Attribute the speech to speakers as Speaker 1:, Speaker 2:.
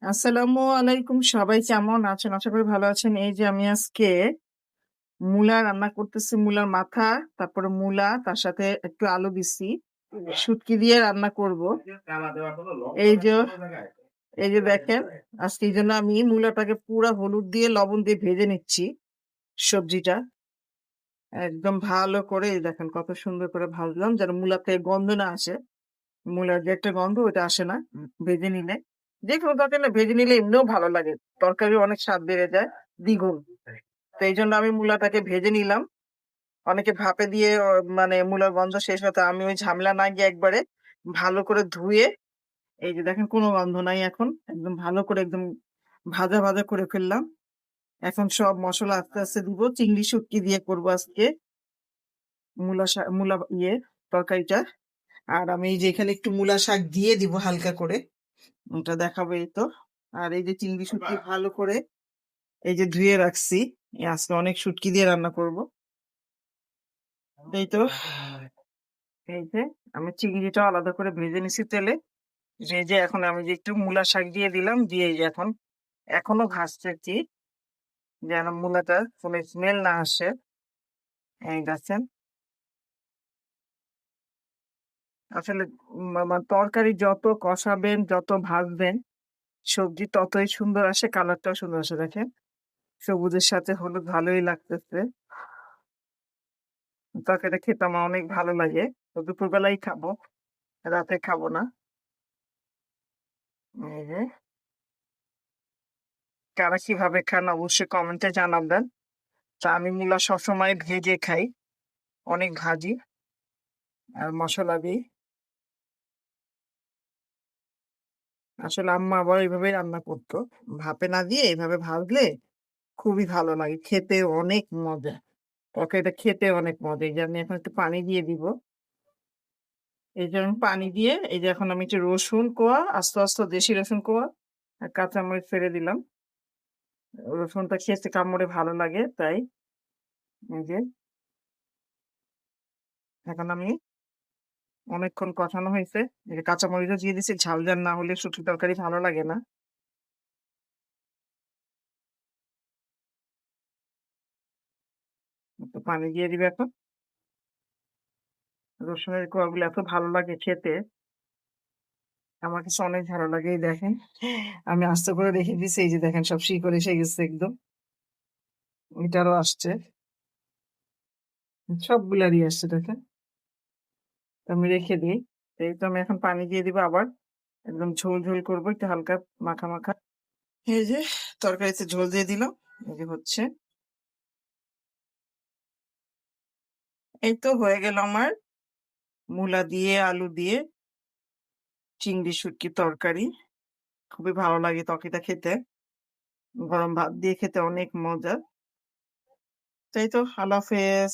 Speaker 1: আসসালামু আলাইকুম। সবাই কেমন আছেন? আশা করি ভালো আছেন। এই যে আমি আজকে মূলা রান্না করতেছি। মূলার মাথা, তারপরে মূলা, তার সাথে একটু আলু দিছি। শুটকি দিয়ে রান্না করব। এই যে এই যে দেখেন, আজকে এইজন্য আমি মূলাটাকে পুরা হলুদ দিয়ে লবণ দিয়ে ভেজে নিচ্ছি সবজিটা। একদম ভালো করে এই দেখেন কত সুন্দর করে ভাজলাম যেন মূলা থেকে গন্ধ না আসে। মূলার যে একটা গন্ধ ওটা আসে না ভেজে নিলে। যেকোনো তরকারি না ভেজে নিলে এমনিও ভালো লাগে। তরকারির অনেক স্বাদ বেড়ে যায় দ্বিগুণ। তো এইজন্য আমি মূলাটাকে ভেজে নিলাম। অনেকে ভাপে দিয়ে মানে মূলার গন্ধ শেষ হতে আমি ওই ঝামেলা না গিয়ে একবারে ভালো করে ধুয়ে এই যে দেখেন কোনো গন্ধ নাই এখন। একদম ভালো করে একদম ভাজা, ভাজা করে ফেললাম। এখন সব মসলা আস্তে, আস্তে দিব। চিংড়ি শুটকি দিয়ে করব আজকে মূলা তরকারিটা। আর আমি এই যে এখানে একটু মূলা শাক দিয়ে দিব হালকা করে। ওটা দেখাবো এই তো। আর এই যে চিংড়ি শুটকি ভালো করে এই যে ধুয়ে রাখছি। আজকে অনেক শুটকি দিয়ে রান্না করব। এই তো এই যে আমি চিংড়িটা আলাদা করে ভেজে নিছি তেলে। ভেজে এখন আমি যে একটু মূলা শাক দিয়ে দিলাম। দিয়ে এই যে এখনো ভাজতেছি যেন মূলাটা কোনো স্মেল না আসে। এই দেখছেন আসলে তরকারি যত কষাবেন যত ভাজবেন সবজি ততই সুন্দর আসে, কালারটাও সুন্দর আসে। দেখেন সবুজের সাথে হলুদ ভালোই লাগতেছে। তরকারিটা খেতে আমার অনেক ভালো লাগে। তো দুপুরবেলাই খাবো, রাতে খাবো না। এই যে কারা কিভাবে খান অবশ্যই কমেন্টে জানাবেন। তা আমি মূলা সবসময় ভেজে খাই, অনেক ভাজি আর মসলা দিই। আসলে আম্মা আবার এইভাবে রান্না করতো, ভাপে না দিয়ে এইভাবে ভাজলে খুবই ভালো লাগে খেতে, অনেক মজা। তরকারিটা খেতে অনেক মজা। এই যে আমি এখন একটু পানি দিয়ে দিব। এই যে আমি পানি দিয়ে এই যে এখন আমি একটু রসুন কোয়া, আস্ত আস্ত দেশি রসুন কোয়া আর কাঁচামরিচ ফেলে দিলাম। রসুনটা খেতে কামড়ে ভালো লাগে তাই। এই যে এখন আমি অনেকক্ষণ কষানো হয়েছে। এই যে কাঁচামরিচও দিয়ে দিছি, ঝাল ঝাল না হলে শুটকি তরকারি ভালো লাগে না। একটু পানি দিয়ে দিবে এখন। রসুনের কোয়াগুলো এত ভালো লাগে খেতে, আমার কাছে অনেক ভালো লাগে। এই দেখেন আমি আস্তে করে রেখে দিছি। এই যে দেখেন সব শিকড় এসে গেছে একদম। এটারও আসছে, সবগুলারই আসছে দেখেন। তো আমি রেখে দিই। এই তো আমি এখন পানি দিয়ে দিব আবার। একদম ঝোল ঝোল করবো, একটু হালকা মাখা মাখা। এই যে তরকারিতে ঝোল দিয়ে দিলাম। এই যে হচ্ছে, এই তো হয়ে গেল আমার মূলা দিয়ে আলু দিয়ে চিংড়ি শুটকি তরকারি। খুবই ভালো লাগে তরকারিটা খেতে, গরম ভাত দিয়ে খেতে অনেক মজা। তাই তো, আল্লাহ হাফেজ।